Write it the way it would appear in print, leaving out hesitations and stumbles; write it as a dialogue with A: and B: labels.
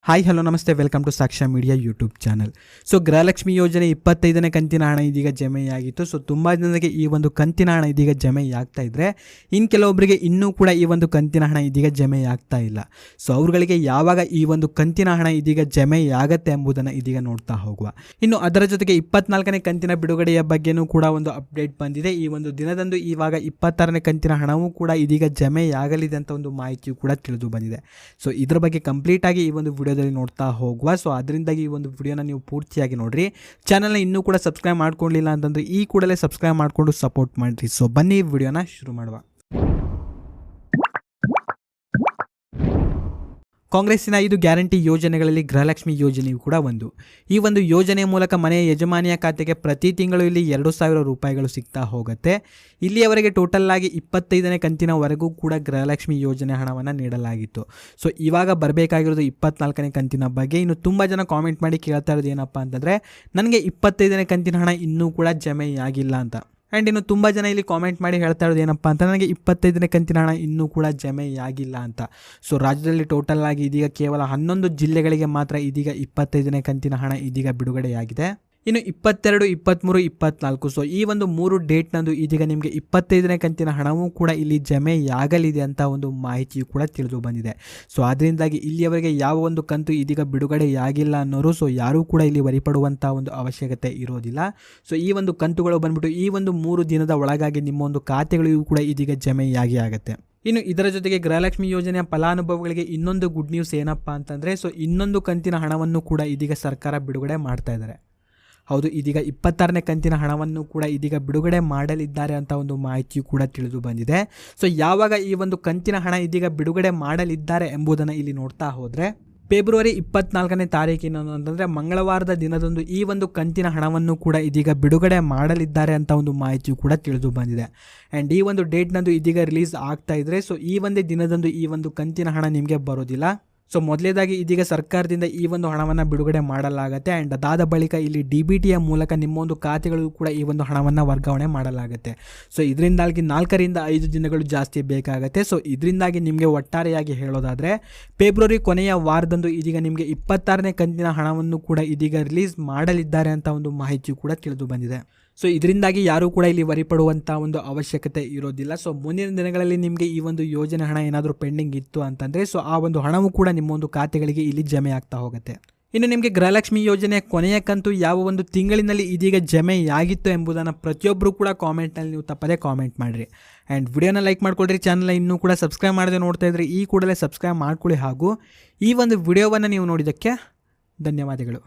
A: Hi hello ನಮಸ್ತೆ, welcome to ಸಾಕ್ಷ್ಯ media YouTube channel. So Gruhalakshmi ಯೋಜನೆ 25ನೇ ಕಂತಿನ ಹಣ ಇದೀಗ ಜಮೆಯಾಗಿತ್ತು. ಸೊ ತುಂಬ ಜನರಿಗೆ ಈ ಒಂದು ಕಂತಿನ ಹಣ ಇದೀಗ ಜಮೆಯಾಗ್ತಾ ಇದ್ದರೆ, ಇನ್ನು ಕೆಲವೊಬ್ಬರಿಗೆ ಇನ್ನೂ ಕೂಡ ಈ ಒಂದು ಕಂತಿನ ಹಣ ಇದೀಗ ಜಮೆಯಾಗ್ತಾ ಇಲ್ಲ. ಸೊ ಅವ್ರುಗಳಿಗೆ ಯಾವಾಗ ಈ ಒಂದು ಕಂತಿನ ಹಣ ಇದೀಗ ಜಮೆಯಾಗತ್ತೆ ಎಂಬುದನ್ನು ಇದೀಗ ನೋಡ್ತಾ ಹೋಗುವ. ಇನ್ನು ಅದರ ಜೊತೆಗೆ 24ನೇ ಕಂತಿನ ಬಿಡುಗಡೆಯ ಬಗ್ಗೆನೂ ಕೂಡ ಒಂದು ಅಪ್ಡೇಟ್ ಬಂದಿದೆ. ಈ ಒಂದು ದಿನದಂದು ಇವಾಗ 26ನೇ ಕಂತಿನ ಹಣವೂ ಕೂಡ ಇದೀಗ ಜಮೆಯಾಗಲಿದೆ ಅಂತ ಒಂದು ಮಾಹಿತಿಯು ಕೂಡ ತಿಳಿದು ಬಂದಿದೆ. ಸೊ ಇದ್ರ ಬಗ್ಗೆ ಕಂಪ್ಲೀಟ್ ಆಗಿ ಈ ಒಂದು ವಿಡಿಯೋದಲ್ಲಿ ನೋಡ್ತಾ ಹೋಗುವ. ಸೊ ಅದರಿಂದಾಗಿ ಈ ಒಂದು ವಿಡಿಯೋನ ನೀವು ಪೂರ್ತಿಯಾಗಿ ನೋಡ್ರಿ. ಚಾನಲ್ನ ಇನ್ನೂ ಕೂಡ ಸಬ್ಸ್ಕ್ರೈಬ್ ಮಾಡ್ಕೊಳ್ಳಿಲ್ಲ ಅಂತಂದ್ರೆ ಈ ಕೂಡಲೇ ಸಬ್ಸ್ಕ್ರೈಬ್ ಮಾಡಿಕೊಂಡು ಸಪೋರ್ಟ್ ಮಾಡಿರಿ. ಸೊ ಬನ್ನಿ ವಿಡಿಯೋನ ಶುರು ಮಾಡುವ. ಕಾಂಗ್ರೆಸ್ಸಿನ 5 ಗ್ಯಾರಂಟಿ ಯೋಜನೆಗಳಲ್ಲಿ ಗೃಹಲಕ್ಷ್ಮಿ ಯೋಜನೆಯು ಕೂಡ ಒಂದು. ಈ ಒಂದು ಯೋಜನೆಯ ಮೂಲಕ ಮನೆಯ ಯಜಮಾನಿಯ ಖಾತೆಗೆ ಪ್ರತಿ ತಿಂಗಳು ಇಲ್ಲಿ 2,000 ರೂಪಾಯಿಗಳು ಸಿಗ್ತಾ ಹೋಗುತ್ತೆ. ಇಲ್ಲಿಯವರೆಗೆ ಟೋಟಲ್ ಆಗಿ 25ನೇ ಕಂತಿನವರೆಗೂ ಕೂಡ ಗೃಹಲಕ್ಷ್ಮಿ ಯೋಜನೆ ಹಣವನ್ನು ನೀಡಲಾಗಿತ್ತು. ಸೊ ಇವಾಗ ಬರಬೇಕಾಗಿರೋದು 24ನೇ ಕಂತಿನ ಬಗ್ಗೆ. ಇನ್ನು ತುಂಬ ಜನ ಕಾಮೆಂಟ್ ಮಾಡಿ ಕೇಳ್ತಾ ಇರೋದು ಏನಪ್ಪ ಅಂತಂದರೆ, ನನಗೆ 25ನೇ ಕಂತಿನ ಹಣ ಇನ್ನೂ ಕೂಡ ಜಮೆಯಾಗಿಲ್ಲ ಅಂತ. ಆ್ಯಂಡ್ ಇನ್ನು ತುಂಬ ಜನ ಇಲ್ಲಿ ಕಾಮೆಂಟ್ ಮಾಡಿ ಹೇಳ್ತಾ ಇರೋದು ಏನಪ್ಪ ಅಂತ, ನನಗೆ 25ನೇ ಕಂತಿನ ಹಣ ಇನ್ನೂ ಕೂಡ ಜಮೆಯಾಗಿಲ್ಲ ಅಂತ. ಸೊ ರಾಜ್ಯದಲ್ಲಿ ಟೋಟಲ್ ಆಗಿ ಇದೀಗ ಕೇವಲ 11 ಜಿಲ್ಲೆಗಳಿಗೆ ಮಾತ್ರ ಇದೀಗ 25ನೇ ಕಂತಿನ ಹಣ ಇದೀಗ ಬಿಡುಗಡೆಯಾಗಿದೆ. ಇನ್ನು 22, 23, 24 ಸೊ ಈ ಒಂದು 3 ಡೇಟ್ನಂದು ಇದೀಗ ನಿಮಗೆ 25ನೇ ಕಂತಿನ ಹಣವೂ ಕೂಡ ಇಲ್ಲಿ ಜಮೆಯಾಗಲಿದೆ ಅಂತ ಒಂದು ಮಾಹಿತಿಯು ಕೂಡ ತಿಳಿದು ಬಂದಿದೆ. ಸೊ ಅದರಿಂದಾಗಿ ಇಲ್ಲಿಯವರೆಗೆ ಯಾವ ಒಂದು ಕಂತು ಇದೀಗ ಬಿಡುಗಡೆಯಾಗಿಲ್ಲ ಅನ್ನೋರು ಸೊ ಯಾರೂ ಕೂಡ ಇಲ್ಲಿ ವರಿಪಡುವಂಥ ಒಂದು ಅವಶ್ಯಕತೆ ಇರೋದಿಲ್ಲ. ಸೊ ಈ ಒಂದು ಕಂತುಗಳು ಬಂದ್ಬಿಟ್ಟು ಈ ಒಂದು 3 ದಿನದ ಒಳಗಾಗಿ ನಿಮ್ಮ ಒಂದು ಖಾತೆಗಳಿಗೂ ಕೂಡ ಇದೀಗ ಜಮೆಯಾಗಿ ಆಗುತ್ತೆ. ಇನ್ನು ಇದರ ಜೊತೆಗೆ ಗೃಹಲಕ್ಷ್ಮಿ ಯೋಜನೆಯ ಫಲಾನುಭವಿಗಳಿಗೆ ಇನ್ನೊಂದು ಗುಡ್ ನ್ಯೂಸ್ ಏನಪ್ಪ ಅಂತಂದರೆ, ಸೊ ಇನ್ನೊಂದು ಕಂತಿನ ಹಣವನ್ನು ಕೂಡ ಇದೀಗ ಸರ್ಕಾರ ಬಿಡುಗಡೆ ಮಾಡ್ತಾ ಇದ್ದಾರೆ. ಹೌದು, ಇದೀಗ 26ನೇ ಕಂತಿನ ಹಣವನ್ನು ಕೂಡ ಇದೀಗ ಬಿಡುಗಡೆ ಮಾಡಲಿದ್ದಾರೆ ಅಂತ ಒಂದು ಮಾಹಿತಿಯು ಕೂಡ ತಿಳಿದು ಬಂದಿದೆ. ಸೊ ಯಾವಾಗ ಈ ಒಂದು ಕಂತಿನ ಹಣ ಇದೀಗ ಬಿಡುಗಡೆ ಮಾಡಲಿದ್ದಾರೆ ಎಂಬುದನ್ನು ಇಲ್ಲಿ ನೋಡ್ತಾ ಹೋದರೆ, ಫೆಬ್ರವರಿ 24ನೇ ತಾರೀಕಿನ ಅಂತಂದರೆ ಮಂಗಳವಾರದ ದಿನದಂದು ಈ ಒಂದು ಕಂತಿನ ಹಣವನ್ನು ಕೂಡ ಇದೀಗ ಬಿಡುಗಡೆ ಮಾಡಲಿದ್ದಾರೆ ಅಂತ ಒಂದು ಮಾಹಿತಿಯು ಕೂಡ ತಿಳಿದು ಬಂದಿದೆ. ಆ್ಯಂಡ್ ಈ ಒಂದು ಡೇಟ್ನಂದು ಇದೀಗ ರಿಲೀಸ್ ಆಗ್ತಾ ಇದ್ದರೆ, ಸೊ ಈ ಒಂದೇ ದಿನದಂದು ಈ ಒಂದು ಕಂತಿನ ಹಣ ನಿಮಗೆ ಬರೋದಿಲ್ಲ. ಸೊ ಮೊದಲೇದಾಗಿ ಇದೀಗ ಸರ್ಕಾರದಿಂದ ಈ ಒಂದು ಹಣವನ್ನು ಬಿಡುಗಡೆ ಮಾಡಲಾಗುತ್ತೆ. ಆ್ಯಂಡ್ ಅದಾದ ಬಳಿಕ ಇಲ್ಲಿ DBTಯ ಮೂಲಕ ನಿಮ್ಮೊಂದು ಖಾತೆಗಳಿಗೂ ಕೂಡ ಈ ಒಂದು ಹಣವನ್ನು ವರ್ಗಾವಣೆ ಮಾಡಲಾಗುತ್ತೆ. ಸೊ ಇದರಿಂದಾಗಿ 4 ರಿಂದ 5 ದಿನಗಳು ಜಾಸ್ತಿ ಬೇಕಾಗುತ್ತೆ. ಸೊ ಇದರಿಂದಾಗಿ ನಿಮಗೆ ಒಟ್ಟಾರೆಯಾಗಿ ಹೇಳೋದಾದರೆ, ಫೆಬ್ರವರಿ ಕೊನೆಯ ವಾರದಂದು ಇದೀಗ ನಿಮಗೆ 26ನೇ ಕಂತಿನ ಹಣವನ್ನು ಕೂಡ ಇದೀಗ ರಿಲೀಸ್ ಮಾಡಲಿದ್ದಾರೆ ಅಂತ ಒಂದು ಮಾಹಿತಿಯು ಕೂಡ ತಿಳಿದು ಬಂದಿದೆ. ಸೊ ಇದರಿಂದಾಗಿ ಯಾರೂ ಕೂಡ ಇಲ್ಲಿ ವರಿಪಡುವಂಥ ಒಂದು ಅವಶ್ಯಕತೆ ಇರೋದಿಲ್ಲ. ಸೊ ಮುಂದಿನ ದಿನಗಳಲ್ಲಿ ನಿಮಗೆ ಈ ಒಂದು ಯೋಜನೆ ಹಣ ಏನಾದರೂ ಪೆಂಡಿಂಗ್ ಇತ್ತು ಅಂತಂದರೆ, ಸೊ ಆ ಒಂದು ಹಣವೂ ಕೂಡ ನಿಮ್ಮ ಒಂದು ಖಾತೆಗಳಿಗೆ ಇಲ್ಲಿ ಜಮೆ ಆಗ್ತಾ ಹೋಗುತ್ತೆ. ಇನ್ನು ನಿಮಗೆ ಗೃಹಲಕ್ಷ್ಮಿ ಯೋಜನೆಯ ಕೊನೆಯ ಕಂತು ಯಾವ ಒಂದು ತಿಂಗಳಿನಲ್ಲಿ ಇದೀಗ ಜಮೆಯಾಗಿತ್ತು ಎಂಬುದನ್ನು ಪ್ರತಿಯೊಬ್ಬರು ಕೂಡ ಕಾಮೆಂಟ್ನಲ್ಲಿ ನೀವು ತಪ್ಪದೇ ಕಾಮೆಂಟ್ ಮಾಡಿರಿ. ಆ್ಯಂಡ್ ವಿಡಿಯೋನ ಲೈಕ್ ಮಾಡ್ಕೊಳ್ರಿ. ಚಾನಲ್ನ ಇನ್ನೂ ಕೂಡ ಸಬ್ಸ್ಕ್ರೈಬ್ ಮಾಡದೆ ನೋಡ್ತಾ ಇದ್ದರೆ ಈ ಕೂಡಲೇ ಸಬ್ಸ್ಕ್ರೈಬ್ ಮಾಡ್ಕೊಳ್ಳಿ. ಹಾಗೂ ಈ ಒಂದು ವಿಡಿಯೋವನ್ನು ನೀವು ನೋಡಿದ್ದಕ್ಕೆ ಧನ್ಯವಾದಗಳು.